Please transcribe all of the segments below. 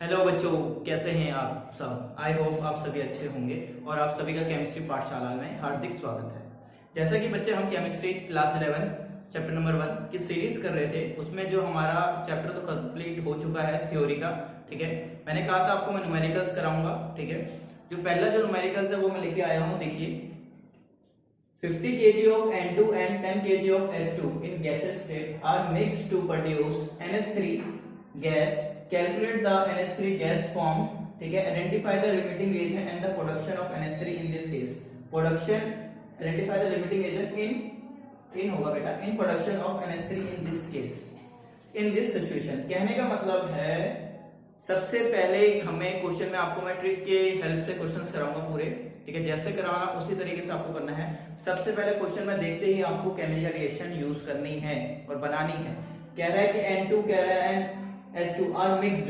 Hello बच्चों, कैसे हैं आप सब। आई होप आप सभी अच्छे होंगे और आप सभी का केमिस्ट्री पाठशाला में हार्दिक स्वागत है। जैसा कि बच्चे हम केमिस्ट्री क्लास 11 चैप्टर नंबर 1 की सीरीज कर रहे थे, उसमें जो हमारा चैप्टर तो कंप्लीट हो चुका है थ्योरी का। ठीक है, मैंने कहा था आपको मैं न्यूमेरिकल्स कराऊंगा। ठीक है, जो पहला जो न्यूमेरिकल्स है वो मैं लेके आया हूँ। देखिए, 50 kg of N2 and 10 kg of S2 in gaseous state are mixed to produce NH3 gas. Calculate the NH3 gas form. ठीक है, identify the limiting reagent and the production of NH3 in this case. Production, identify the limiting agent in होगा बेटा, in production of NH3 in this case, in this situation. कहने का मतलब है सबसे पहले हमें क्वेश्चन में आपको मैं ट्रिक के हेल्प से क्वेश्चंस कराऊंगा पूरे। ठीक है, जैसे कराना उसी तरीके से आपको करना है। सबसे पहले क्वेश्चन में देखते ही आपको केमिकल रिएक्शन यूज करनी है और बनानी है। कह रहा है कि N2 कह रहा है S2 आर मिक्स्ड।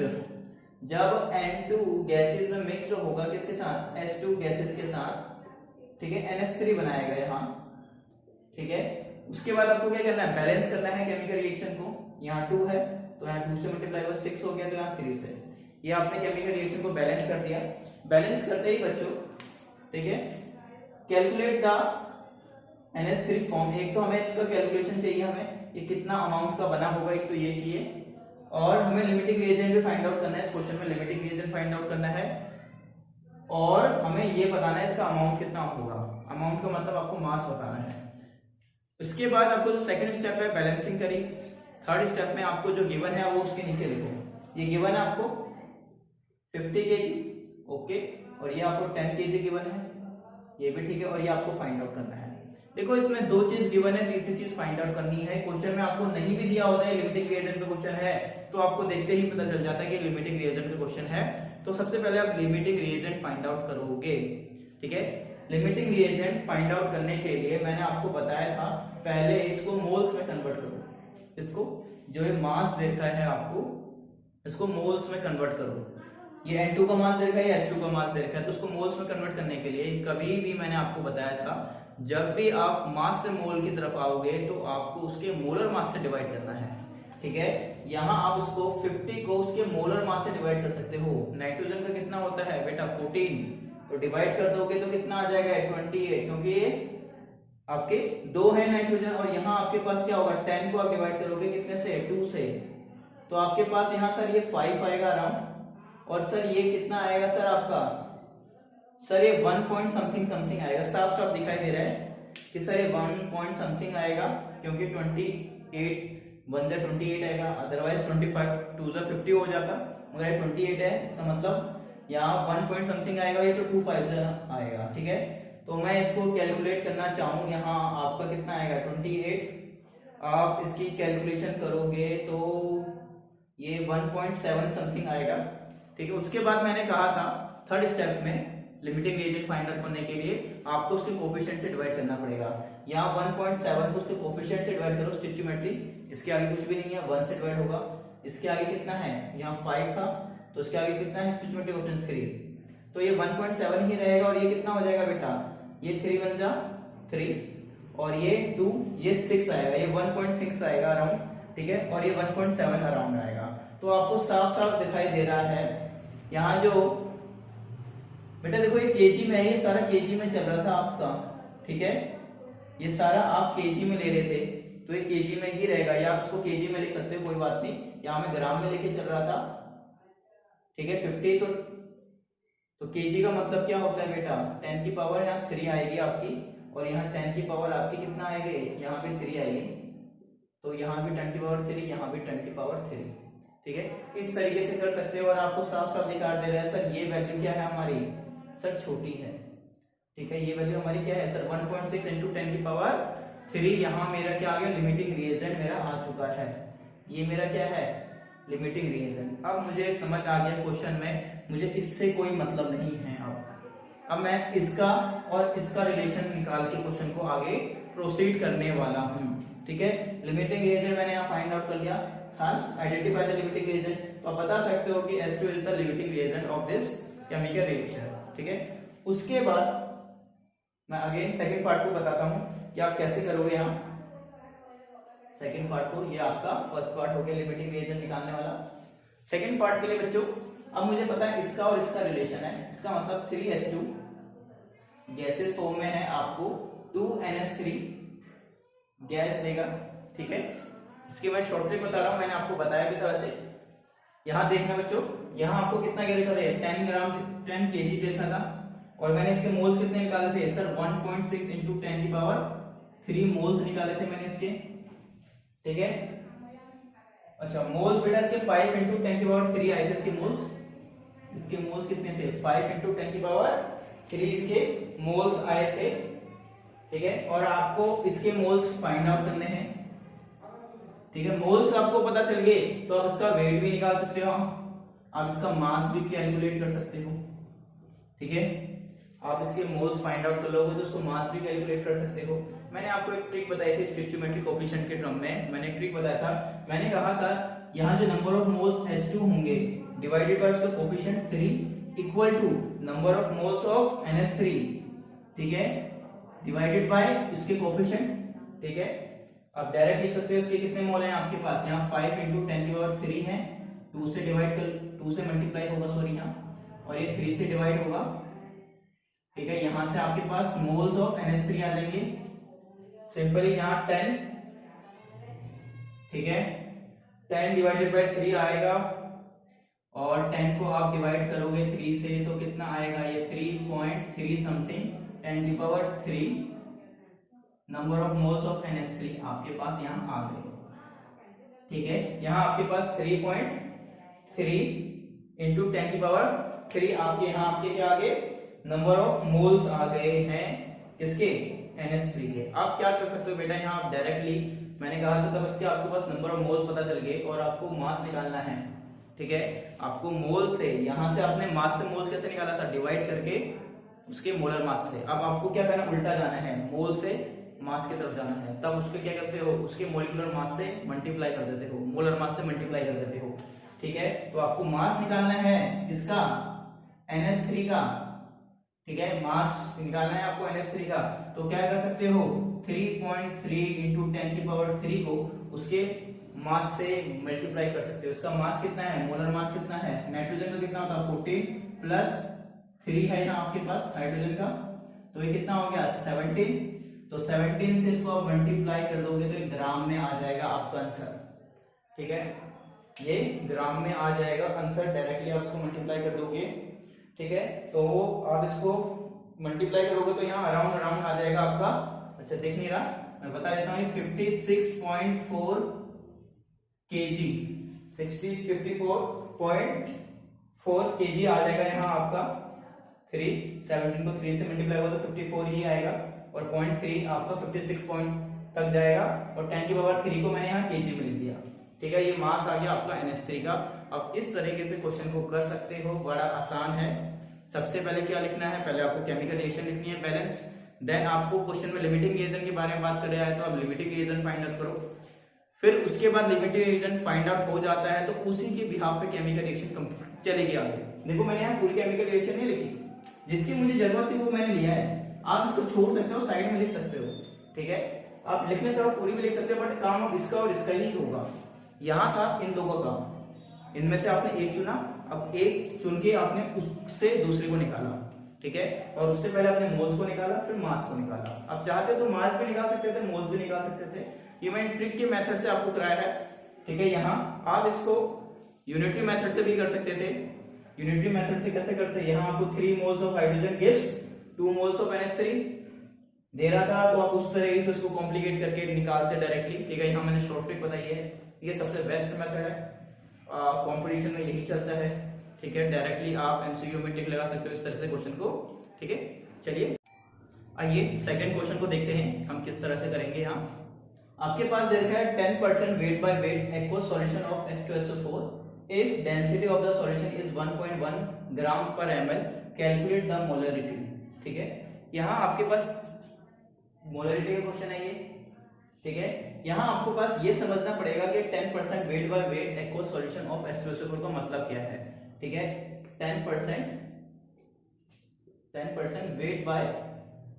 जब N2 गैसेस में मिक्स्ड होगा किसके साथ, S2 गैसेस के साथ, ठीक है, NH3 बनाएगा यहाँ। ठीक है, उसके बाद आपको क्या करना है, बैलेंस करना है केमिकल रिएक्शन को। यहाँ 2 है तो यहाँ 2 से मल्टीप्लाई हुआ 6 हो गया, तो यहाँ 3 से। ये आपने केमिकल रिएक्शन को बैलेंस कर दिया। बैलेंस करते ही बच्चों, ठीक है, कैलकुलेट द NH3 फॉर्म। एक तो हमें इसका कैलकुलेशन चाहिए, हमें ये कितना अमाउंट का बना होगा, एक तो ये चाहिए, और हमें लिमिटिंग रिएजेंट भी फाइंड आउट करना है। इस क्वेश्चन में लिमिटिंग रिएजेंट फाइंड आउट करना है और हमें ये बताना है इसका अमाउंट कितना होगा। अमाउंट का मतलब आपको मास बताना है। इसके बाद आपको जो सेकंड स्टेप है बैलेंसिंग करी। थर्ड स्टेप में आपको जो गिवन है वो उसके नीचे लिखो। ये गिवन है आपको 50 kg, ओके, और ये आपको 10 kg गिवन है, ये भी ठीक है, और ये आपको फाइंड आउट करना है। देखो, इसमें दो चीज गिवन है, तीसरी चीज फाइंड आउट करनी है। क्वेश्चन में आपको नहीं भी दिया होता है लिमिटिंग रिएजेंट का क्वेश्चन है, तो आपको देखते ही पता चल जाता है कि लिमिटिंग रिएजेंट का क्वेश्चन है। तो सबसे पहले आप लिमिटिंग रिएजेंट फाइंड आउट करोगे। ठीक है, लिमिटिंग रिएजेंट फाइंड आउट करने के लिए मैंने आपको बताया था, पहले इसको मोल्स में कन्वर्ट करो। इसको जो ये मास देख रहा है आपको, इसको मोल्स में कन्वर्ट करो। ये N2 का मास दे रखा है, S2 का मास दे रखा है, तो उसको मोल्स में कन्वर्ट करने के लिए कभी भी मैंने आपको बताया था, जब भी आप मास से मोल की तरफ आओगे तो आपको उसके मोलर मास से डिवाइड करना है। ठीक है, यहाँ आप उसको 50 को उसके मोलर मास से डिवाइड कर सकते हो। नाइट्रोजन का कितना होता है बेटा 14, तो डिवाइड कर दोगे तो कितना आ जाएगा 28, क्योंकि ये आपके 2 है नाइट्रोजन, और यहाँ आपके पास क्या होगा, 10 को आप डिवाइड करोगे कितने से, 2 से, तो आपके पास यहाँ सर ये 5 आएगा अराउंड, और सर ये कितना आएगा सर आपका, सर ये 1 पॉइंट समथिंग समथिंग आएगा। साफ साफ दिखाई दे रहा है कि सर ये 1 पॉइंट समथिंग आएगा, क्योंकि 28 1 जा 28 आएगा, अदरवाइज 25 2 जा 50 हो जाता, मगर ये 28 है, इसका मतलब यहाँ 1 पॉइंट समथिंग आएगा, ये तो 25 जा आएगा। ठीक है, तो मैं इसको कैलकुलेट करना चाहूँ, यहाँ आपका कितना आएगा 28, आप इसकी कैलकुलेशन करोगे तो ये 1.7 समथिंग आएगा। ठीक है, उसके बाद मैंने कहा था थर्ड स्टेप में लिमिटिंग रिएजेंट फाइंड आउट करने के लिए आपको उसके कोफिशिएंट से डिवाइड करना पड़ेगा। यहाँ 1.7 को उसके कोफिशिएंट से डिवाइड करो, स्टिचियोमेट्री, इसके आगे कुछ भी नहीं है, 1 से डिवाइड होगा। इसके आगे कितना है, यहाँ 5 था, तो इसके आगे कितना है, स्टिचियोमेट्री कोफिशिएंट 3, तो ये 1.7 ही रहेगा, और ये कितना हो जाएगा बेटा, ये 3 बन जा 3, और ये 2, ये 6 आएगा, ये 1.6 आएगा अराउंड। ठीक है, और ये 1.7 अराउंड आएगा। तो आपको साफ साफ दिखाई दे रहा है यहाँ जो बेटा, देखो ये केजी में है, ये सारा केजी में चल रहा था आपका। ठीक है, ये सारा आप केजी में ले रहे थे, तो ये केजी में ही रहेगा, या आप इसको केजी में लिख सकते हो, कोई बात नहीं। यहाँ मैं ग्राम में लेके चल रहा था। ठीक है, 50 तो केजी का मतलब क्या होता है बेटा, 10 की पावर यहाँ 3 आएगी आपकी, और यहाँ 10 की पावर आपकी कितना आएगी, यहाँ पे 3 आएगी, तो यहाँ भी 10 की पावर 3, यहाँ भी 10 की पावर 3। ठीक है, इस तरीके से कर सकते हो, और आपको साफ साफ दिखा दे रहा है सर ये वैल्यू क्या है हमारी, सर छोटी है। ठीक है, ये वैल्यू हमारी क्या है सर, 1.6 इंटू 10 की पावर 3। यहाँ मेरा क्या आ गया, लिमिटिंग रिएजेंट मेरा आ चुका है। ये मेरा क्या है, लिमिटिंग रिएजेंट। अब मुझे समझ आ गया क्वेश्चन में, मुझे इससे कोई मतलब नहीं है। अब मैं इसका और इसका रिलेशन निकाल के क्वेश्चन को आगे प्रोसीड करने वाला हूँ। ठीक है, लिमिटिंग रिएजेंट मैंने यहाँ फाइंड आउट कर लिया था, आइडेंटिफाई द लिमिटिंग रिएजेंट, तो आप बता सकते हो कि S2 is the limiting reagent of this chemical reaction. ठीक है, उसके बाद मैं अगेन सेकंड पार्ट को बताता हूँ कि आप कैसे करोगे। यहाँ सेकंड पार्ट को, ये आपका फर्स्ट पार्ट हो गया लिमिटिंग रिएजेंट निकालने वाला। सेकंड पार्ट के लिए बच्चों अब मुझे पता है इसका और इसका रिलेशन है, इसका मतलब 3s2 गैसेस फॉर्म में है, आपको 2NH3 गैस देगा। ठीक है, इसके बाद शॉर्ट ट्रिक बता रहा हूं, मैंने आपको बताया भी था वैसे। यहां देखना बच्चों, यहां आपको कितना क्या लिखा था, 10 ग्राम 10 kg देखा था, और मैंने इसके मोल्स कितने निकाले थे सर, 1.6 इंटू 10 की पावर 3 मोल्स निकाले थे मैंने इसके। ठीक है, अच्छा मोल्स बेटा इसके 5 इंटू 10 की पावर 3 आए थे इसके मोल्स। इसके मोल्स कितने थे, 5 इंटू 10 की पावर 3 इसके मोल्स आए थे। ठीक है, और आपको इसके मोल्स फाइंड आउट करने हैं। ठीक है, मोल्स आपको पता चल गए तो आप इसका वेट भी निकाल सकते हो, आप इसका मास भी कैलकुलेट कर सकते हो। ठीक है, आप इसके मोल्स फाइंड आउट कर लोगे तो उसको मास भी कैलकुलेट कर सकते हो। मैंने आपको एक ट्रिक बताई थी स्टोइचियोमेट्रिक कोएफिशिएंट के टर्म में, मैंने एक ट्रिक बताया था, मैंने कहा था यहाँ जो नंबर ऑफ मोल्स H2 होंगे डिवाइडेड बाय उसका coefficient 3 equal to number of moles of NH3। ठीक है, डिवाइडेड बाय इसके कोएफिशिएंट। ठीक है, आप डायरेक्ट लिख सकते हो इसके कितने मोल हैं आपके पास, यहाँ 5 इंटू 10 की पावर 3 है, 2 से डिवाइड कर 2 से मल्टीप्लाई होगा सॉरी यहाँ, और ये 3 से डिवाइड होगा। ठीक है, यहां से आपके पास मोल्स ऑफ NH3 आ जाएंगे, सिंपली यहाँ 10। ठीक है, 10 डिवाइडेड बाय 3 आएगा, और 10 को आप डिवाइड करोगे 3 से तो कितना आएगा, ये 3.3 समथिंग 10 की power 3 number of moles of NH3 आपके पास यहाँ आ गए। ठीक है, यहाँ आपके पास 3.3 इंटू 10 की पावर 3 आपके यहाँ आपके क्या आ गए, नंबर ऑफ मोल्स आ गए हैं किसके, NH3 के। आप क्या कर सकते हो बेटा, यहाँ आप डायरेक्टली, मैंने कहा था तब इसके आपके पास नंबर ऑफ मोल्स पता चल गए और आपको मास निकालना है। ठीक है, आपको मोल से, यहां से आपने मास से मोल्स कैसे निकाला था, डिवाइड करके उसके मोलर मास से। अब आपको क्या करना, उल्टा जाना है, मोल से मास की तरफ जाना है, तब उसको क्या करते हो, उसके मोलिकुलर मास से मल्टीप्लाई कर देते हो, मोलर मास से मल्टीप्लाई कर देते हो। ठीक है, तो आपको मास निकालना है किसका, NH3 का। ठीक है, मास निकालना है आपको NH3 का, तो क्या कर सकते हो, 3.3 इंटू 10 की पावर 3 को उसके मास से मल्टीप्लाई कर सकते हो। इसका मास कितना है, मोलर मास कितना है, नाइट्रोजन का कितना होता है 14 प्लस 3 है यहाँ आपके पास हाइड्रोजन का, तो ये कितना हो गया 17। तो 17 से इसको आप मल्टीप्लाई कर दोगे तो ये ग्राम में आ जाएगा आपका आंसर। ठीक है, ये ग्राम में आ जाएगा आंसर, डायरेक्टली आप इसको मल्टीप्लाई कर दोगे। ठीक है, तो आप इसको मल्टीप्लाई करोगे तो यहाँ अराउंड आ जाएगा आपका, अच्छा देख नहीं रहा, मैं बता देता हूँ 56.4 kg, 54.4 kg आ जाएगा यहाँ आपका। 17 को 3 से मल्टीप्लाई होगा तो 54 ही आएगा, और 0.3 आपका 56 पॉइंट तक जाएगा, और 10 की पावर 3 को मैंने यहाँ kg में लिख दिया। ठीक है, ये मास आ गया आपका NH3 का। अब इस तरीके से क्वेश्चन को कर सकते हो, बड़ा आसान है। सबसे पहले क्या लिखना है, पहले आपको केमिकल रिएक्शन लिखनी है बैलेंस, देन आपको क्वेश्चन में लिमिटिंग रिएक्शन के बारे में बात कर रहा है तो आप लिमिटिंग रिएक्शन फाइंड आउट करो। फिर उसके बाद लिमिटिंग रिएक्शन फाइंड आउट हो जाता है तो उसी के बिहाफ पे केमिकल रिएक्शन चलेगी आगे। देखो मैंने यहाँ पूरी केमिकल रिएक्शन नहीं लिखी, जिसकी मुझे जरूरत थी वो मैंने लिया है, आप इसको छोड़ सकते हो, साइड में लिख सकते हो। ठीक है, आप लिखना चाहो पूरी भी लिख सकते हो, बट काम अब इसका और इसका ही होगा। यहाँ था इन दो का काम, इनमें से आपने एक चुना, अब एक चुन के आपने उससे दूसरे को निकाला। ठीक है, और उससे पहले आपने मोल्स को निकाला, फिर मास को निकाला। अब चाहते तो मास भी निकाल सकते थे, मोल्स भी निकाल सकते थे, ये मैंने ट्रिक के मेथड से आपको कराया है। ठीक है, यहाँ आप इसको यूनिटरी मेथड से भी कर सकते थे। यूनिटरी मेथड से कैसे करते हैं, यहाँ आपको 3 moles of hydrogen gives 2 moles of NH3 दे रहा था, तो आप उस तरह से उसको कॉम्प्लिकेट करके निकालते डायरेक्टली। ठीक है, यहाँ मैंने शॉर्ट ट्रिक बताई है, ये सबसे बेस्ट मेथड है, कंपटीशन में यही चलता है। ठीक है, डायरेक्टली आप MCQ में टिक लगा सकते हो इस तरह से क्वेश्चन को। ठीक है, चलिए आइए सेकंड क्वेश्चन को देखते हैं हम किस तरह से करेंगे। यहाँ आपके पास दे रखा है 10% weight by weight aqueous solution of H2SO4 if density of the solution is 1.1 ग्राम पर ml, कैलकुलेट द मोलरिटी। ठीक है, यहाँ आपके पास मोलरिटी का क्वेश्चन है ये। ठीक है, यहाँ आपको पास ये समझना पड़ेगा कि 10% weight by weight aqueous solution of H2SO4 का मतलब क्या है। ठीक है, 10% weight by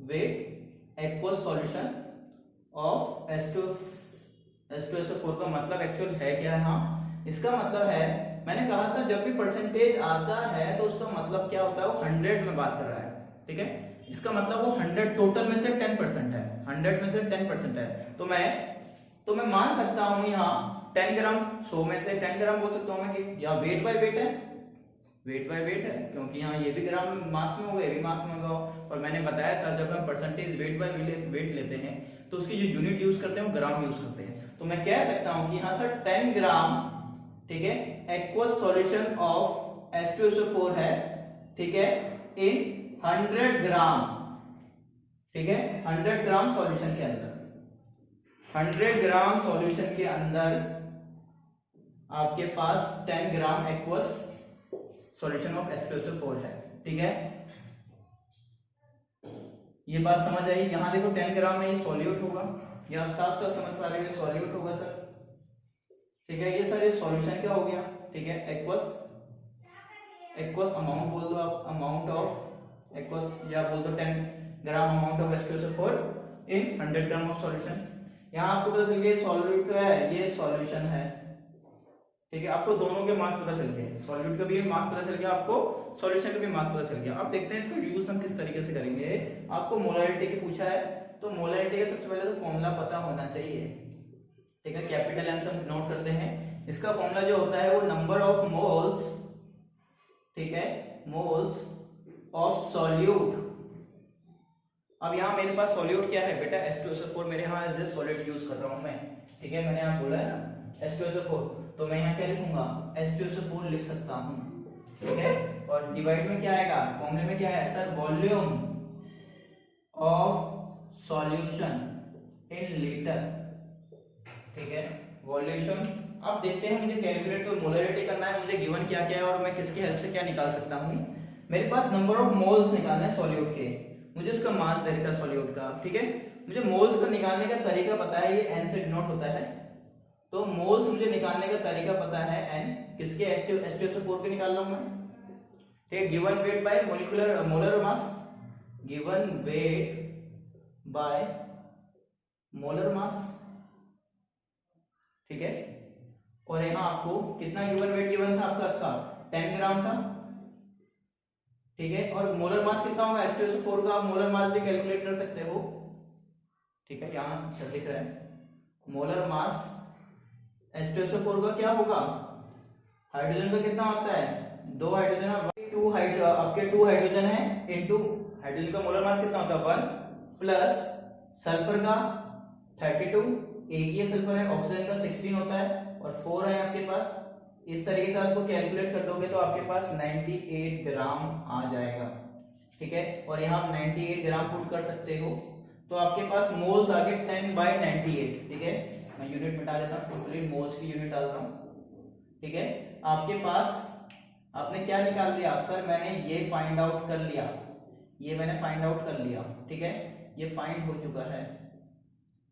weight aqueous solution of H2SO4 का मतलब एक्चुअल है क्या है। हाँ, इसका मतलब है, मैंने कहा था जब भी परसेंटेज आता है तो उसका मतलब क्या होता है, वो 100 में बात कर रहा है, ठीक है। इसका मतलब वो 100 टोटल में से 10% है, 100 में से 10% है। तो मैं मान सकता हूं यहाँ 10 ग्राम, 100 में से 10 ग्राम बोल सकता हूं मैं कि या वेट बाय वेट है, वेट बाय वेट है, क्योंकि यहाँ ये भी ग्राम मास में होगा, ये भी मास में होगा। और मैंने बताया था जब हम परसेंटेज वेट बाय वेट लेते हैं तो उसकी जो यूनिट यूज करते हैं वो ग्राम यूज करते हैं। तो मैं कह सकता हूं कि यहाँ से 10 ग्राम, ठीक है, एक्वस सॉल्यूशन ऑफ H2SO4 है, ठीक है, इन 100 ग्राम, ठीक है, 100 ग्राम सॉल्यूशन के अंदर, 100 ग्राम सॉल्यूशन के अंदर आपके पास 10 ग्राम एक्वस सॉल्यूशन ऑफ H2SO4 है, ठीक है। ये बात समझ आई। यहां देखो 10 ग्राम में ये सॉल्यूट होगा, ये आप साफ साफ समझ पा रहे हो, सॉल्यूट होगा सर, ठीक है। ये सर ये सॉल्यूशन क्या हो गया, ठीक है, एक्वस अमाउंट बोल दो आप, अमाउंट ऑफ एक्वस, या बोल दो 10 gram amount of H2SO4 in 100 gram of solution. यहाँ आपको पता चल गया सॉल्यूट है, ये सॉल्यूशन है, ठीक है। आपको दोनों के मास पता चल गए, सॉल्यूट का भी मास पता चल गया, आपको सॉल्यूशन का भी मास पता चल गया। अब देखते हैं इसको यूज हम किस तरीके से करेंगे। आपको मोलरिटी की पूछा है, तो मोलरिटी का सबसे पहले तो फॉर्मूला पता होना चाहिए, ठीक है। कैपिटल एम से हम नोट करते हैं। इसका फॉर्मूला जो होता है वो नंबर ऑफ मोल्स, ठीक है, मोल्स ऑफ सॉल्यूट। अब यहाँ मेरे पास सॉल्यूट क्या है बेटा, H2SO4, मेरे यहाँ एज ए सॉलिड यूज कर रहा हूं मैं, ठीक है। मैंने यहाँ बोला है ना H2SO4, तो मैं यहाँ क्या लिखूंगा, H2SO4 लिख सकता हूँ, ठीक है। और डिवाइड में क्या आएगा, फॉर्मूले में क्या है sir, volume of solution in litre, ठीक है, वॉल्यूशन। अब देखते हैं, मुझे कैलकुलेट तो मोलरिटी करना है, मुझे गिवन क्या क्या है और मैं किसकी हेल्प से क्या निकाल सकता हूँ। मेरे पास नंबर ऑफ मोल्स निकालना है सॉल्यूट के, मुझे उसका मास दे रखा है सॉल्यूट का, ठीक है। मुझे मोल्स का निकालने का तरीका पता है, ये n से डिनोट होता है, तो मोल्स मुझे निकालने का तरीका पता है n, किसके, H2SO4 के निकाल रहा हूं मैं, ठीक है। Given weight by molecular molar mass, given weight by molar mass, ठीक है। और यहाँ आपको कितना गिवन वेट गिवन था आपका, इसका 10 ग्राम था, ठीक है। और मोलर मास कितना होगा H2SO4 का, आप मोलर मास भी कैलकुलेट कर सकते हो, ठीक है। यहाँ लिख रहा है मोलर मास H2SO4 का क्या होगा, हाइड्रोजन का कितना होता है, 2 हाइड्रोजन, आपके 2 हाइड्रोजन है इनटू हाइड्रोजन का मोलर मास कितना होता है 1, प्लस सल्फर का 32, एक ही सल्फर है, ऑक्सीजन का 16 होता है, और 4 है आपके पास। इस तरीके से उसको कैलकुलेट कर दोगे तो आपके पास 98 ग्राम आ जाएगा, ठीक है। और यहाँ आप 98 ग्राम पुट कर सकते हो, तो आपके पास मोल्स आ गए 10/98, ठीक है। मैं यूनिट मिटा देता हूँ, सिंपली मोल्स की यूनिट डाल रहा हूँ, ठीक है। आपके पास आपने क्या निकाल लिया सर, मैंने ये फाइंड आउट कर लिया, ये मैंने फाइंड आउट कर लिया, ठीक है। ये फाइंड हो चुका है,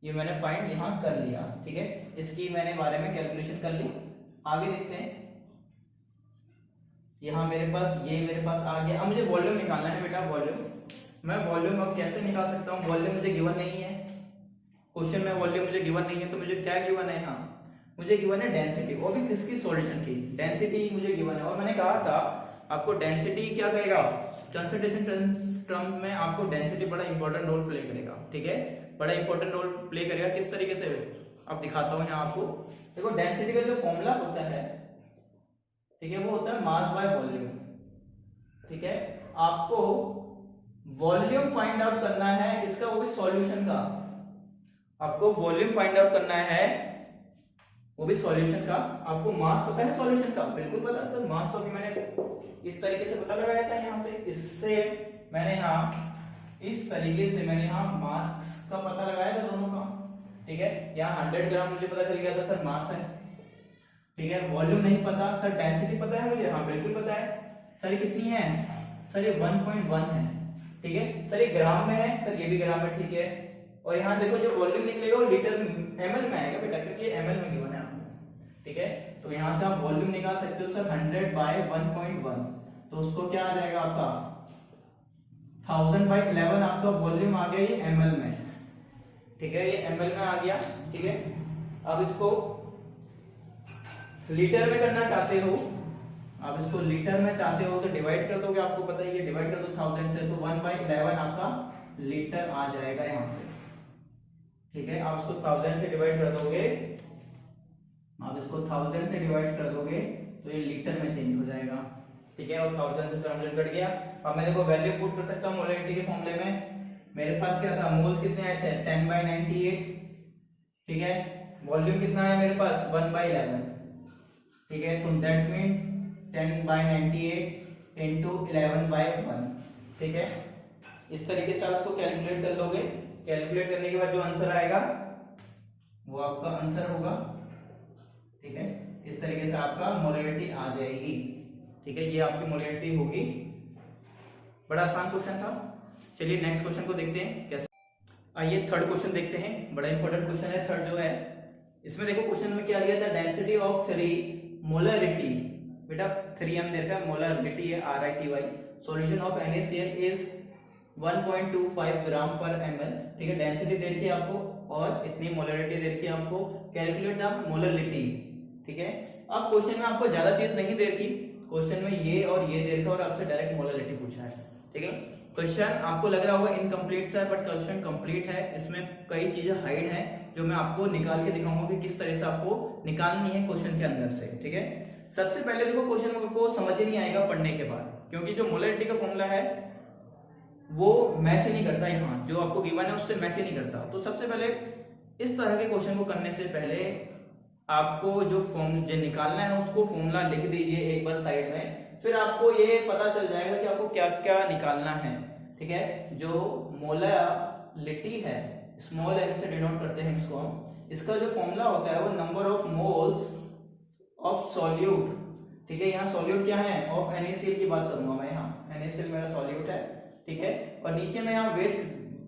ये मैंने फाइंड यहाँ कर लिया, ठीक है। इसकी मैंने बारे में कैलकुलेशन कर ली। आगे देखते हैं, यहाँ मेरे पास ये मेरे पास आ गया। अब मुझे वॉल्यूम निकालना है बेटा, वॉल्यूम। मैं वॉल्यूम अब कैसे निकाल सकता हूँ, वॉल्यूम मुझे गिवन नहीं है क्वेश्चन में, वॉल्यूम मुझे गिवन नहीं है, तो मुझे क्या गिवन है, यहाँ मुझे गिवन है डेंसिटी, वो भी किसकी, सॉल्यूशन की डेंसिटी मुझे गिवन है। और मैंने कहा था आपको डेंसिटी क्या कहेगा, कंसंट्रेशन टर्म में आपको डेंसिटी बड़ा इंपॉर्टेंट रोल प्ले करेगा, ठीक है, बड़ा इंपॉर्टेंट रोल प्ले करेगा। किस तरीके से, अब दिखाता हूँ यहाँ आपको। देखो डेंसिटी का जो फॉर्मूला होता है, ठीक है, वो होता है मास बाय वॉल्यूम, ठीक है। आपको वॉल्यूम फाइंड आउट करना है किसका, वो भी सॉल्यूशन का। आपको वॉल्यूम फाइंड आउट करना है, वो भी सॉल्यूशन का। आपको मास पता है सॉल्यूशन का, बिल्कुल पता है सर, मास तो अभी मैंने इस तरीके से पता लगाया था, यहाँ से इससे मैंने यहाँ इस तरीके से मैंने यहाँ मास का पता लगाया था दोनों का, ठीक है। यहाँ 100 ग्राम मुझे पता चल गया था सर मास है, ठीक है। वॉल्यूम नहीं पता सर, डेंसिटी पता है मुझे, हाँ बिल्कुल पता है सर। ये कितनी है सर, ये 1.1 है, ठीक है सर। ये ग्राम में है सर, ये भी ग्राम में, ठीक है। और यहाँ देखो जो वॉल्यूम निकलेगा वो लीटर ml में आएगा बेटा, क्योंकि ये ml में गिवन है आपको, ठीक है। तो यहाँ से आप वॉल्यूम निकाल सकते हो सर 100/1.1, तो उसको क्या आ जाएगा आपका 1000/11 आपका वॉल्यूम आ गया ये ml में, ठीक है। ये ml में आ गया, ठीक है। अब इसको लीटर में करना चाहते हो आप इसको लीटर में चाहते हो तो डिवाइड कर दोगे, आपको पता ही है डिवाइड कर दो 1000 से, तो 1/11 आपका लीटर आ जाएगा यहाँ से। ठीक है, आप इसको 1000 से डिवाइड कर दोगे, आप इसको 1000 से डिवाइड कर दोगे तो ये लीटर में चेंज हो जाएगा। ठीक है, और 1000 से 700 कट गया। अब मैं देखो वैल्यू पुट कर सकता हूँ मोलरिटी के फॉर्मूले में। मेरे पास क्या था, मोल्स कितने आए थे 10/98। ठीक है, वॉल्यूम कितना है मेरे पास 1/11। ठीक है, तो दैट्स मीन 10/98 इनटू 11/1। ठीक है, इस तरीके से आप इसको कैलकुलेट कर लोगे। कैलकुलेट करने के बाद जो आंसर आएगा वो आपका आंसर होगा। ठीक है, इस तरीके से आपका मोलरिटी आ जाएगी। ठीक है, ये आपकी मोलरिटी होगी। बड़ा आसान क्वेश्चन था। चलिए नेक्स्ट क्वेश्चन को देखते हैं कैसे। आइए थर्ड क्वेश्चन देखते हैं, बड़ा इंपॉर्टेंट क्वेश्चन है थर्ड जो है। इसमें देखो क्वेश्चन में क्या दिया था, डेंसिटी ऑफ 3 मोलरिटी, बेटा 3m दे रखा है, मोलरिटी है RITY, solution of NaCl is 1.25 ग्राम पर ml। ठीक है, डेंसिटी दे रखी है आपको और इतनी मोलरिटी दे रखी है आपको। Calculate the molarity. ठीक है, अब क्वेश्चन में आपको ज्यादा चीज नहीं दे रखी, क्वेश्चन में ये और ये दे रखा और आपसे डायरेक्ट मोलरिटी पूछा है। ठीक है, क्वेश्चन आपको लग रहा होगा इनकम्प्लीट सा, बट क्वेश्चन कंप्लीट है। इसमें कई चीजें हाइड है जो मैं आपको निकाल के दिखाऊंगा कि किस तरह से आपको निकालनी है क्वेश्चन के अंदर से। ठीक है, सबसे पहले देखो क्वेश्चन को समझ ही नहीं आएगा पढ़ने के बाद, क्योंकि जो मोलरिटी का फॉर्मूला है वो मैच नहीं करता, यहाँ जो आपको गिवन है उससे मैच ही नहीं करता। तो सबसे पहले इस तरह के क्वेश्चन को करने से पहले आपको जो फॉर्मूला निकालना है उसको फॉर्मूला लिख दीजिए एक बार साइड में, फिर आपको ये पता चल जाएगा कि आपको क्या क्या निकालना है। ठीक है, जो मोलरिटी है स्मॉल m से डिनोट करते हैं इसको हम, इसका जो फॉर्मूला होता है वो number of moles of solute. ठीक है, यहाँ सॉल्यूट क्या है, ऑफ NaCl की बात करूंगा मैं, यहाँ NaCl मेरा सॉल्यूट है। ठीक है, और नीचे मैं यहाँ वेट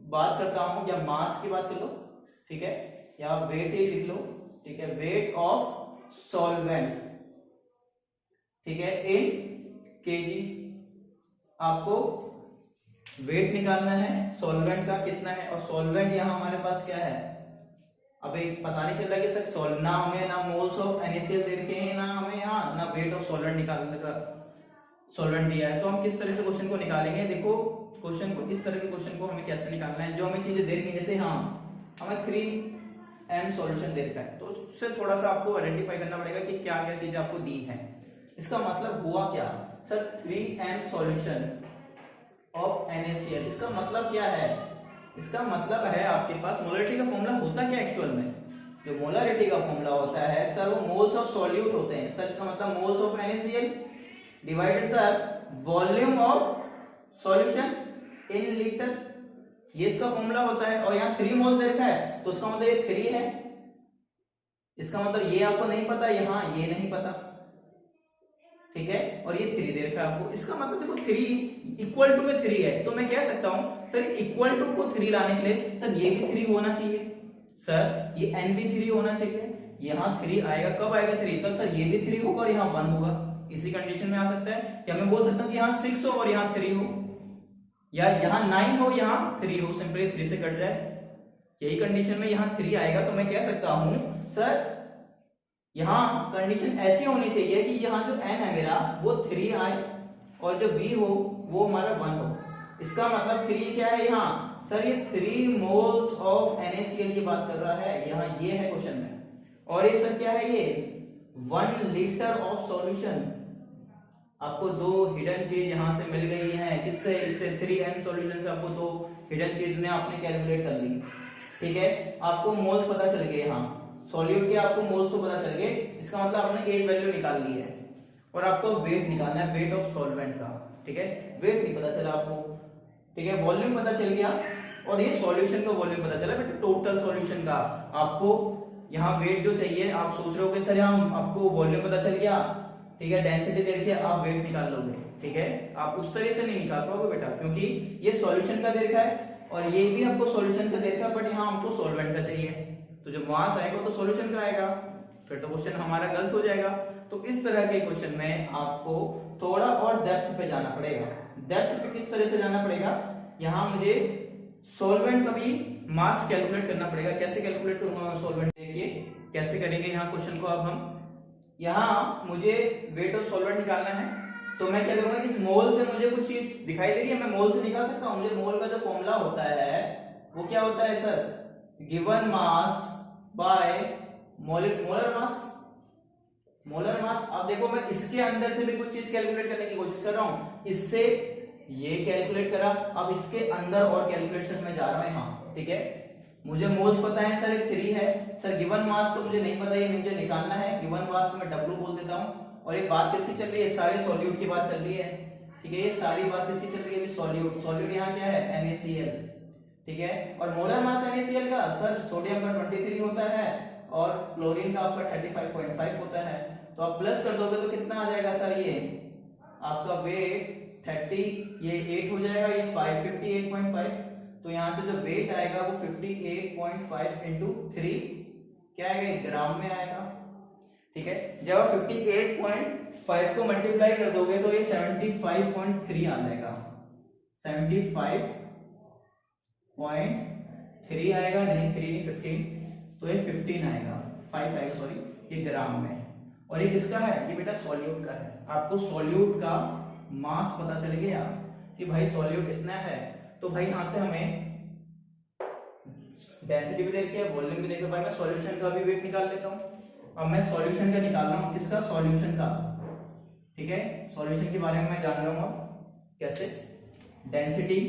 बात करता हूँ या मास की बात कर लो। ठीक है, या वेट ही लिख लो। ठीक है, वेट ऑफ सॉल्वेंट। ठीक है, इन केजी आपको वेट निकालना है सॉल्वेंट का कितना है, और सॉल्वेंट यहाँ हमारे पास क्या है, अब एक पता नहीं चल रहा कि सर ना हमें ना मोल्स ऑफ NaCl दे रखे हैं, ना हमें यहाँ ना वेट ऑफ सॉल्वेंट निकालने का सॉल्वेंट दिया है। तो हम किस तरह से क्वेश्चन को निकालेंगे, देखो क्वेश्चन को इस तरह के क्वेश्चन को हमें कैसे निकालना है, जो हमें चीजें दे रखी है, जैसे हाँ हमें 3m सॉल्यूशन दे रखा है, तो उससे थोड़ा सा आपको आइडेंटिफाई करना पड़ेगा कि क्या क्या चीजें आपको दी है। इसका मतलब हुआ क्या sir, 3m solution of NaCl, इसका मतलब क्या है, इसका मतलब है आपके पास मोलरिटी का फॉर्मूला होता क्या एक्चुअल में, जो मोलरिटी का फॉर्मूला होता है सर वो मोल्स ऑफ सॉल्यूट होते हैं सर। इसका मतलब moles of NaCl divided sir volume of solution in litre, ये इसका फॉर्मूला होता है। और यहाँ 3 मोल दे रखा है तो उसका मतलब ये 3 है, इसका मतलब ये आपको नहीं पता, यहाँ ये नहीं पता। ठीक है, और ये 3 दे रखा है आपको, इसका मतलब देखो 3 इक्वल टू में 3 है, तो मैं कह सकता हूं सर इक्वल टू को 3 लाने के लिए सर ये भी 3 होना चाहिए, सर ये n भी 3 होना चाहिए। यहाँ 3 आएगा, कब आएगा 3, तब सर ये भी 3 होगा और यहाँ 1 होगा। इसी कंडीशन में आ सकता है कि मैं बोल सकता हूँ कि यहाँ 6 हो और यहाँ 3 हो, या यहाँ 9 हो यहाँ 3 हो, सिंपली 3 से कट जाए। यही कंडीशन में यहाँ 3 आएगा, तो मैं कह सकता हूं सर यहाँ कंडीशन ऐसी होनी चाहिए कि यहाँ जो n है मेरा वो 3 आए और जो b हो वो हमारा 1 हो। इसका मतलब 3 क्या है यहाँ सर, ये 3 मोल्स ऑफ NaCl की बात कर रहा है, यहाँ ये है क्वेश्चन में। और ये सर क्या है, ये 1 लीटर ऑफ सॉल्यूशन। आपको 2 हिडन चीज यहाँ से मिल गई है, किससे, इससे 3m सॉल्यूशन से आपको 2 हिडन चीज ने आपने कैलकुलेट कर ली। ठीक है, आपको मोल्स पता चल गए, यहाँ सॉल्यूट के आपको मोल्स तो पता चल गए, इसका मतलब आपने एक वैल्यू निकाल ली है। और आपको वेट निकालना है, वेट ऑफ सॉल्वेंट का। ठीक है, वेट नहीं पता चला आपको। ठीक है, वॉल्यूम पता चल गया और ये सॉल्यूशन का वॉल्यूम पता चला, बट टोटल सॉल्यूशन का आपको यहाँ वेट जो चाहिए, आप सोच रहे हो कि सर यहाँ आपको वॉल्यूम पता चल गया, ठीक है, डेंसिटी दे रखी है, आप वेट निकाल लोगे। ठीक है, आप उस तरह से नहीं निकाल पाओगे बेटा, क्योंकि ये सॉल्यूशन का दे रखा है और ये भी आपको सॉल्यूशन का दे रखा है, बट यहाँ हमको सॉल्वेंट का चाहिए, तो जब मास आएगा तो सॉल्यूशन का आएगा, फिर तो क्वेश्चन हमारा गलत हो जाएगा। तो इस तरह के क्वेश्चन में आपको थोड़ा और डेप्थ पे जाना पड़ेगा। डेप्थ पे किस तरह से जाना पड़ेगा, यहाँ मुझे सॉल्वेंट का भी मास कैलकुलेट करना पड़ेगा। कैसे कैलकुलेट करूंगा मैं सॉल्वेंट, देखिए कैसे करेंगे यहाँ क्वेश्चन को। अब हम यहाँ मुझे वेट ऑफ सॉल्वेंट निकालना है, तो मैं क्या करूंगा, इस मोल से मुझे कुछ चीज दिखाई दे रही है, मैं मोल से निकाल सकता हूँ। मुझे मोल का जो फॉर्मूला होता है वो क्या होता है sir, given mass by molar mass. Molar mass. अब देखो मैं इसके अंदर से भी कुछ चीज कैलकुलेट करने की कोशिश कर रहा हूं, इससे ये कैलकुलेट करा, अब इसके अंदर और कैलकुलेशन में जा रहा हूं। हाँ ठीक है, मुझे मोल्स पता है सर, 3 है सर। गिवन मास तो मुझे नहीं पता, ये मुझे निकालना है। गिवन मास को मैं W बोल देता हूं। और एक बात किसकी चल रही है, सारे सॉल्यूट की बात चल रही है, ठीक है। ये सारी बात किसकी चल रही है, सॉल्यूट। सॉल्यूट यहाँ क्या है, NaCl, ठीक है। और मोलर मास NaCl का सर सोडियम का 23 होता है और क्लोरीन का आपका 35.5 होता है। तो आप प्लस कर दोगे तो कितना आ जाएगा सर, ये आपका वेट 30, ये 8 हो जाएगा, ये 5, 58.5। तो यहाँ से जो वेट आएगा वो 58.5 इंटू 3 क्या आएगा, ग्राम में आएगा, ठीक है। जब आप 58.5 को मल्टीप्लाई कर दोगे तो ये 75.3 आ जाएगा, 75.3 आएगा, नहीं 3 नहीं 15, तो ये 15 आएगा, 5 आएगा सॉरी, ये ग्राम में। और ये किसका है, ये बेटा सॉल्यूट का है। आपको सॉल्यूट का मास पता चल गया कि भाई सॉल्यूट इतना है, तो भाई यहां से हमें डेंसिटी भी देख के वॉल्यूम भी देख के भाई मैं सॉल्यूशन का भी वेट निकाल लेता हूं। अब मैं सॉल्यूशन का निकाल रहा हूं, किसका, सॉल्यूशन का, ठीक है। सॉल्यूशन के बारे में मैं जान रहा हूं अब कैसे, density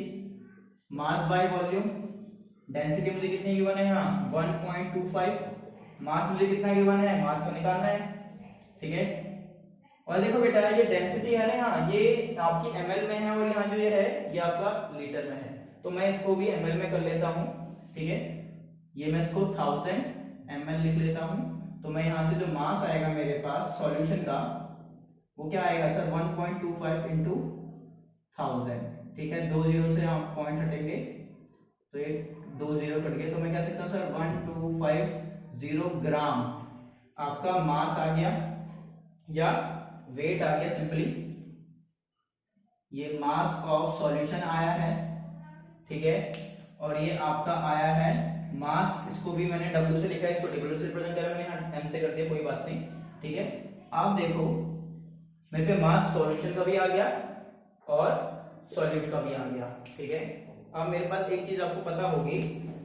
mass by volume. Density मुझे कितनी गिवन है यहाँ 1.25, मास मुझे कितना गिवन है, मास को निकालना है, ठीक है। और देखो बेटा ये डेंसिटी है ना यहाँ, ये आपकी ml में है और यहाँ जो ये है ये आपका लीटर में है, तो मैं इसको भी ml में कर लेता हूँ, ठीक है। ये मैं इसको 1000 ml लिख लेता हूँ। तो मैं यहाँ से जो मास आएगा मेरे पास सॉल्यूशन का वो क्या आएगा सर, 1.25 इंटू 1000, ठीक है। 2 जीरो से आप पॉइंट हटेंगे तो ये 2 जीरो कट गए, तो मैं कह सकता हूँ सर 1250 ग्राम आपका मास आ गया या वेट आ गया। सिंपली ये मास ऑफ सॉल्यूशन आया है, ठीक है। और ये आपका आया है मास, इसको भी मैंने W से लिखा है, इसको W से रिप्रेजेंट करा मैंने, M से कर दिया, कोई बात नहीं, ठीक है। आप देखो मेरे पे मास सॉल्यूशन का भी आ गया और सॉल्यूट का भी आ गया, ठीक है। अब मेरे पास एक चीज आपको पता होगी,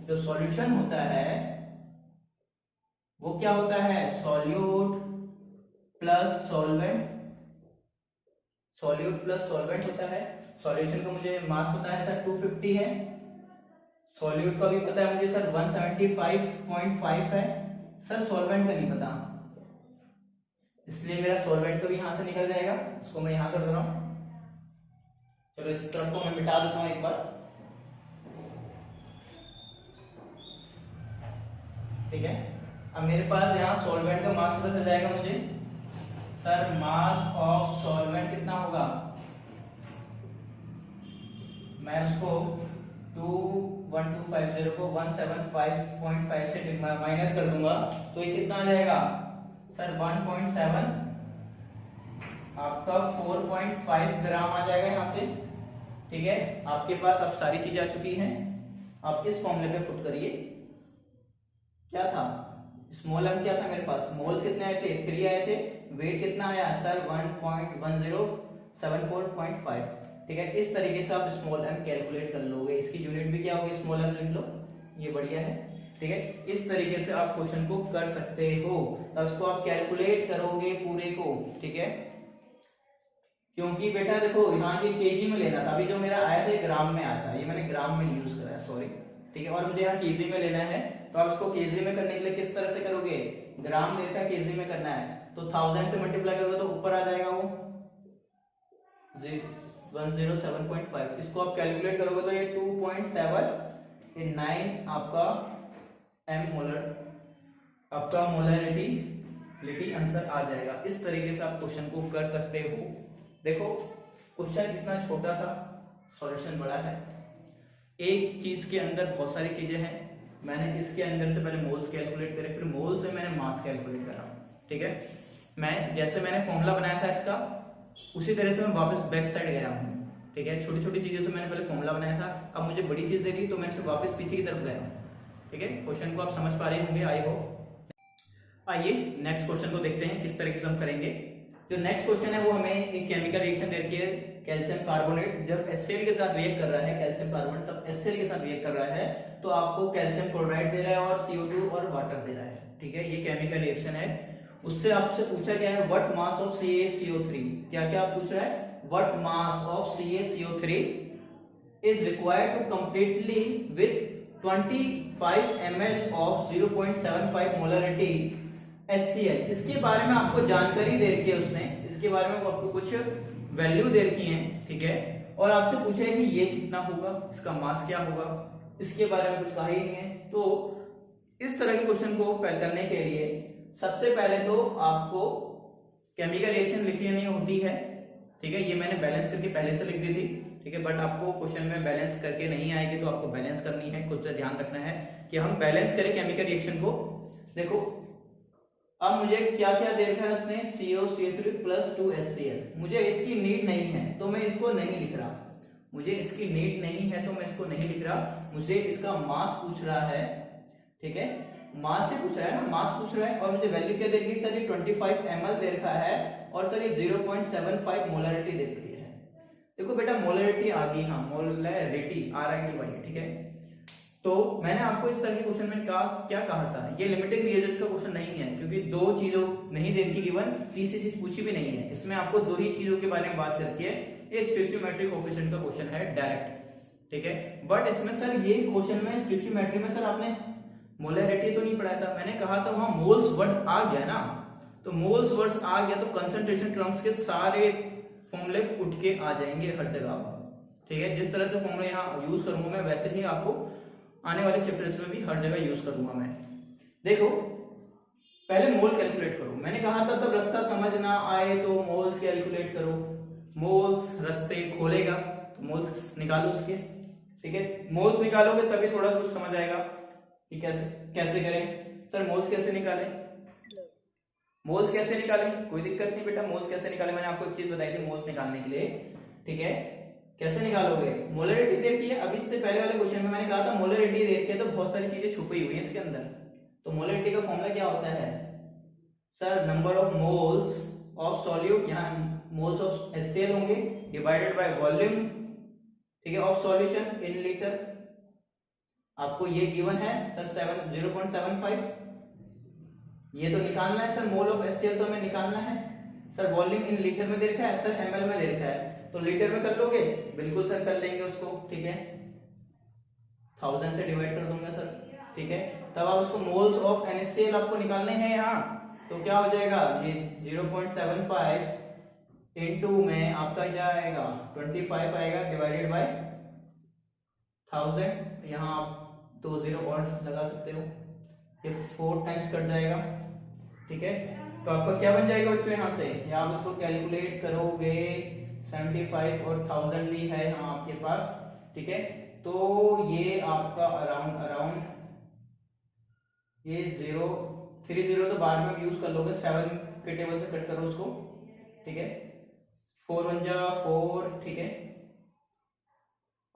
जो सॉल्यूशन होता है वो क्या होता है, solute plus solvent. Solute plus solvent होता है। सॉल्यूशन का मुझे मास पता है सर 250 है, सॉल्यूट का भी पता है मुझे सर 175.5 है सर, सॉल्वेंट का नहीं पता, इसलिए मेरा सॉल्वेंट तो भी यहां से निकल जाएगा, इसको मैं यहां कर दे रहा हूं। चलो इस तरफ को मैं मिटा देता हूं एक बार, ठीक है। अब मेरे पास यहाँ सॉल्वेंट का मास पता चल जाएगा मुझे सर, मास ऑफ सॉल्वेंट कितना होगा, मैं उसको 1250 को 175.5 से माइनस कर दूंगा तो ये कितना आ जाएगा सर 1.7, आपका 4.5 ग्राम आ जाएगा यहाँ से, ठीक है। आपके पास अब सारी चीजें आ चुकी हैं, आप इस फॉर्मूले पे पुट करिए। क्या था, स्मॉल m क्या था मेरे पास, मोल्स कितने आए थे 3 आए थे, वेट कितना आया सर 1.1074.5, ठीक है। इस तरीके से आप स्मॉल m कैलकुलेट कर लोगे, इसकी यूनिट भी क्या होगी, स्मॉल m लिख लो, ये बढ़िया है, ठीक है। इस तरीके से आप क्वेश्चन को कर सकते हो, तब इसको आप कैलकुलेट करोगे पूरे को, ठीक है। क्योंकि बेटा देखो यहाँ ये केजी में लेना था, अभी जो मेरा आया था ग्राम में आया था, ये मैंने ग्राम में यूज कराया, सॉरी, ठीक है। और मुझे यहाँ केजी में लेना है, तो आप इसको केजी में करने के लिए किस तरह से करोगे, ग्राम डेल्टा केजी में करना है, तो 1000 से मल्टीप्लाई करोगे तो ऊपर आ जाएगा वो 107.5, इसको आप कैलकुलेट करोगे तो ये 2.7 आपका m मोलर, आपका मोलरिटी आंसर आ जाएगा। इस तरीके से आप क्वेश्चन को कर सकते हो। देखो क्वेश्चन कितना छोटा था, सॉल्यूशन बड़ा है, एक चीज के अंदर बहुत सारी चीजें हैं। मैंने इसके अंदर से पहले मोल्स कैलकुलेट करे, फिर मोल से मैंने मास कैलकुलेट करा, ठीक है। मैं जैसे मैंने फॉर्मूला बनाया था इसका, उसी तरह से मैं वापस बैक साइड गया हूँ, ठीक है। छोटी छोटी चीजों से मैंने पहले फॉर्मूला बनाया था, अब मुझे बड़ी चीज दे दी तो मैंने वापस पीछे की तरफ गया हूँ, ठीक है। क्वेश्चन को आप समझ पा रहे होंगे आई होप। आइए नेक्स्ट क्वेश्चन को देखते हैं किस तरीके से हम करेंगे। जो नेक्स्ट क्वेश्चन है वो हमें एक केमिकल रिएक्शन दे रखी है, कैल्शियम कार्बोनेट जब HCl के साथ रिएक्ट कर रहा है, कैल्शियम कार्बोनेट तब HCl के साथ रिएक्ट कर रहा है, तो आपको कैल्शियम क्लोराइड दे रहा है और CO2 और वाटर दे रहा है। ठीक है, ये केमिकल रिएक्शन है। उससे आपसे पूछा गया है व्हाट मास ऑफ CaCO3, क्या क्या पूछ रहा है, what mass of CaCO3 is required to completely with 25 ml of 0.75 molarity HCl। इसके बारे में आपको जानकारी दे रखी है उसने, इसके बारे में आपको कुछ वैल्यू दे रखी है। ठीक है, और आपसे पूछा है कि ये कितना होगा, इसका मास क्या होगा, इसके बारे में कुछ कहा ही नहीं है। तो इस तरह के क्वेश्चन को करने के लिए सबसे पहले तो आपको केमिकल रिएक्शन लिखनी नहीं होती है। ठीक है, ये मैंने बैलेंस करके पहले से लिख दी थी। ठीक है, बट आपको क्वेश्चन में बैलेंस करके नहीं आएगी, तो आपको बैलेंस करनी है, कुछ ध्यान रखना है कि हम बैलेंस करें केमिकल रिएक्शन को। देखो अब मुझे क्या क्या दे रखा है उसने, COCO3 प्लस 2 HCl, मुझे इसकी नीड नहीं है तो मैं इसको नहीं लिख रहा, मुझे इसकी नीड नहीं है तो मैं इसको नहीं लिख रहा। मुझे इसका मास पूछ रहा है। ठीक है, मास से पूछ रहा है ना, मास पूछ रहा है, और मुझे वैल्यू क्या दे रखी है सर, ये 25 ml दे रखा है, और सर ये 0.75 मोलरिटी दे रखी है। देखो बेटा मोलरिटी आ गई, हाँ मोलरिटी RITY। ठीक है, तो मैंने आपको इस तरह के क्वेश्चन में क्या कहा था, ये लिमिटिंग रिएजेंट का क्वेश्चन नहीं है, क्योंकि दो चीजों नहीं देखी गिवन, तीसरी चीज पूछी भी नहीं है। इसमें आपको दो ही चीजों के बारे में बात करती है, ये स्टोइचियोमेट्रिक कोएफिशिएंट का क्वेश्चन है डायरेक्ट। ठीक है, बट इसमें सर ये क्वेश्चन में स्टोइचियोमेट्री में सर आपने मोलरिटी तो नहीं पढ़ाया था, मैंने कहा था वहां मोल्स वर्ड आ गया ना, तो मोल्स वर्ड आ गया तो कंसंट्रेशन टर्म्स के सारे फॉर्मूले उठ के आ जाएंगे हर जगह। ठीक है, जिस तरह से फॉर्मूले यहाँ यूज करूंगा मैं, वैसे ही आपको आने वाले चैप्टर्स में भी हर जगह यूज करूंगा मैं। देखो पहले मोल कैलकुलेट करो, मैंने कहा था तब रास्ता समझ ना आए तो मोल्स कैलकुलेट करो, मोल्स रास्ते खोलेगा तो मोल्स निकालो उसके। ठीक है, मोल्स निकालोगे तभी थोड़ा सा कुछ समझ आएगा कि कैसे करें। सर मोल्स कैसे निकालें, मोल्स कैसे निकालें, कोई दिक्कत नहीं बेटा, मोल्स कैसे निकालें, मैंने आपको एक चीज बताई थी मोल्स निकालने के लिए। ठीक है, कैसे निकालोगे, मोलरिटी देखिए, अब इससे पहले वाले क्वेश्चन में मैंने कहा था मोलरिटी देखिए तो बहुत सारी चीजें छुपी हुई हैं इसके अंदर। तो मोलरिटी का फॉर्मूला क्या होता है sir, number of moles of solute, यहाँ मोल्स ऑफ HCl होंगे डिवाइडेड बाय वॉल्यूम, ठीक है, ऑफ सॉल्यूशन इन लीटर। आपको ये गिवन है सर 0.75, ये तो निकालना है सर, मोल ऑफ HCl तो हमें निकालना है सर, वॉल्यूम इन लीटर में दे रखा है सर, ml में दे रखा है, तो लीटर में कर लोगे, बिल्कुल सर कर लेंगे उसको। ठीक है, 1000 से डिवाइड कर दूंगा सर। ठीक है, तब आप उसको मोल्स ऑफ NaCl आपको निकालने हैं यहाँ, तो क्या हो जाएगा ये 0.75 इनटू में आपका क्या आएगा 25 आएगा डिवाइडेड बाय 1000, यहाँ आप 2 0 और लगा सकते हो, ये 4 टाइम्स कट जाएगा। ठीक है, तो आपका क्या बन जाएगा बच्चों यहाँ से, या आप इसको कैलकुलेट करोगे 75 और 1000 भी है यहाँ आपके पास। ठीक है, तो ये आपका अराउंड ये 030 तो बाद में यूज कर लोगे, 7 के टेबल से कट करो उसको। ठीक है, 4 1 जा 4। ठीक है,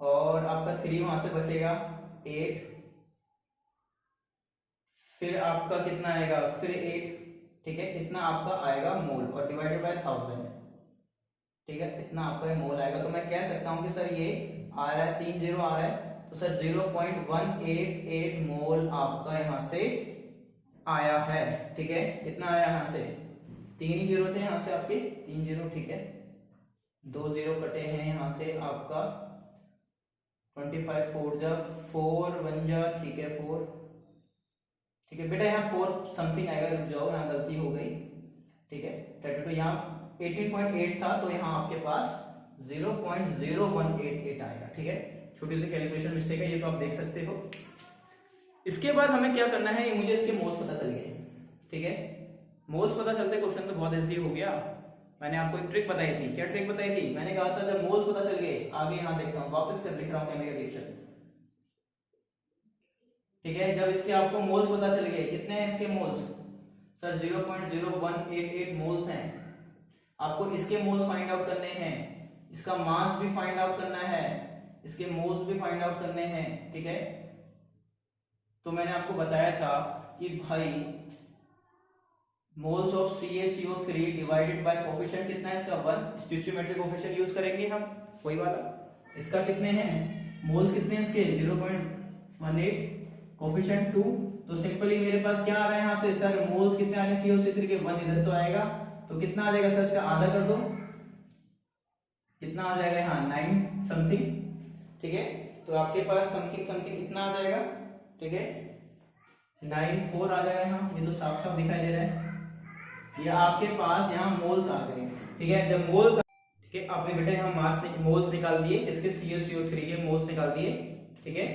और आपका 3 वहां से बचेगा 8, फिर आपका कितना आएगा, फिर 8। ठीक है, इतना आपका आएगा मोल और डिवाइडेड बाय 1000। ठीक है, इतना आपका मोल आएगा, तो मैं कह सकता हूं कि सर ये आ रहा है 3 0 आ रहा है, तो सर 0.188 मोल आपका यहां से आया है। ठीक है, कितना आया यहाँ से, 3 0 थे यहाँ से आपके 3 0। ठीक है, 2 0 कटे हैं यहाँ से आपका 25 4 जा 4 1 जा। ठीक है 4। ठीक है बेटा, यहाँ 4 समथिंग आएगा, रुक जाओ यहाँ गलती हो गई। ठीक है, 32 यहाँ 18.8 था, तो यहाँ आपके पास 0.0188 आएगा। ठीक है, छोटी सी कैलकुलेशन मिस्टेक है, ये तो आप देख सकते हो। इसके बाद हमें क्या करना है, मुझे इसके मोल्स पता चल गए। ठीक है, मोल्स पता चलते क्वेश्चन तो बहुत इजी हो गया। मैंने आपको एक ट्रिक बताई थी, क्या ट्रिक बताई थी, मैंने कहा था जब मोल्स पता चल गए, आगे यहाँ देखता हूँ, वापस कर लिख रहा हूँ केमिकल रिएक्शन। ठीक है, जब इसके आपको मोल्स पता चल गए, कितने हैं इसके मोल्स सर 0.0188 मोल्स हैं। आपको इसके मोल्स फाइंड आउट करने हैं, इसका मास भी फाइंड आउट करना है, इसके मोल्स भी फाइंड आउट करने हैं। ठीक है, तो मैंने आपको बताया था कि भाई moles of CaCO3 divided by coefficient कितना है इसका 1, स्टोइचियोमेट्रिक कोफिशिएंट यूज करेंगे हम वही वाला। इसका कितने हैं मोल्स कितने हैं इसके 0.18, कोफिशिएंट 2। तो सिंपली मेरे पास क्या आ रहा है यहाँ से सर मोल्स कितने आ रहे हैं CaCO3 के 1 इधर तो आएगा, तो कितना आ जाएगा सर इसका आधा कर दो, कितना आ जाएगा यहाँ 9 समथिंग, ठीक है। तो आपके पास समथिंग समथिंग कितना आ जाएगा, ठीक है 9.4 आ जाएगा यहाँ, ये तो साफ साफ दिखाई दे रहा है। ये आपके पास यहाँ मोल्स आ गए, ठीक है। जब मोल्स, ठीक है आपने बेटा यहाँ मोल्स निकाल दिए इसके CaCO3 के मोल्स निकाल दिए, ठीक है।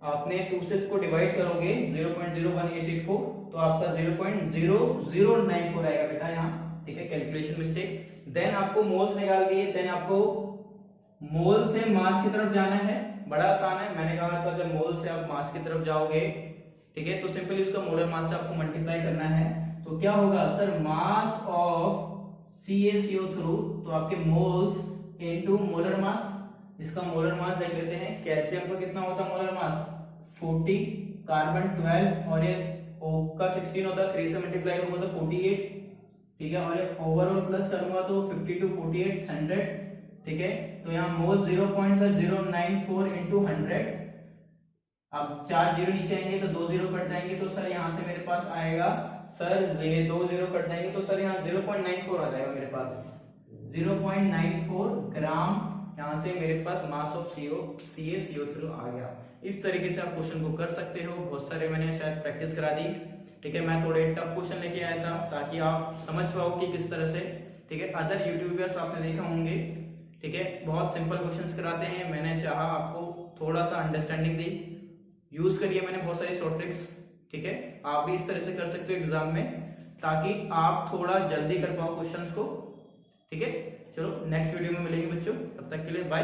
आपने 2 से इसको डिवाइड करोगे 0.0188 को, तो आपका 0.0094 आएगा बेटा यहाँ, ठीक है कैलकुलेशन मिस्टेक। देन आपको मोल्स निकाल दिए, देन आपको मोल से मास की तरफ जाना है, बड़ा आसान है। मैंने कहा था जब मोल से आप मास की तरफ जाओगे, ठीक है, तो सिंपली उसका मोलर मास से आपको मल्टीप्लाई करना है। तो क्या होगा सर मास ऑफ CaCO3, तो आपके मोल्स इनटू मोलर मास, इसका मोलर मास देख लेते हैं। कैल्शियम का कितना होता है मोलर मास 40, कार्बन 12 और ये O का 16 होता है, 3 से मल्टीप्लाई करूंगा तो 48, ठीक है, और ये ओवरऑल प्लस करूंगा तो 52 48 100, ठीक है। तो यहाँ मोल 0.094 इंटू 100, अब 4 जीरो नीचे आएंगे तो 2 जीरो कट जाएंगे, तो सर यहाँ से मेरे पास आएगा सर ये 2 जीरो कट जाएंगे तो सर यहाँ 0.94 आ जाएगा मेरे पास, 0.94 ग्राम यहाँ से मेरे पास मास ऑफ CaCO3 आ गया। इस तरीके से आप क्वेश्चन को कर सकते हो। बहुत सारे मैंने शायद प्रैक्टिस करा दी, ठीक है। मैं थोड़े टफ क्वेश्चन लेके आया था ताकि आप समझ पाओ कि किस तरह से, ठीक है। अदर यूट्यूबर्स आपने देखा होंगे, ठीक है, बहुत सिंपल क्वेश्चंस कराते हैं। मैंने चाहा आपको थोड़ा सा अंडरस्टैंडिंग दी, यूज करिए मैंने बहुत सारी शॉर्ट ट्रिक्स, ठीक है। आप भी इस तरह से कर सकते हो एग्जाम में, ताकि आप थोड़ा जल्दी कर पाओ क्वेश्चंस को, ठीक है। चलो नेक्स्ट वीडियो में मिलेंगे बच्चों, तब तक के लिए बाय।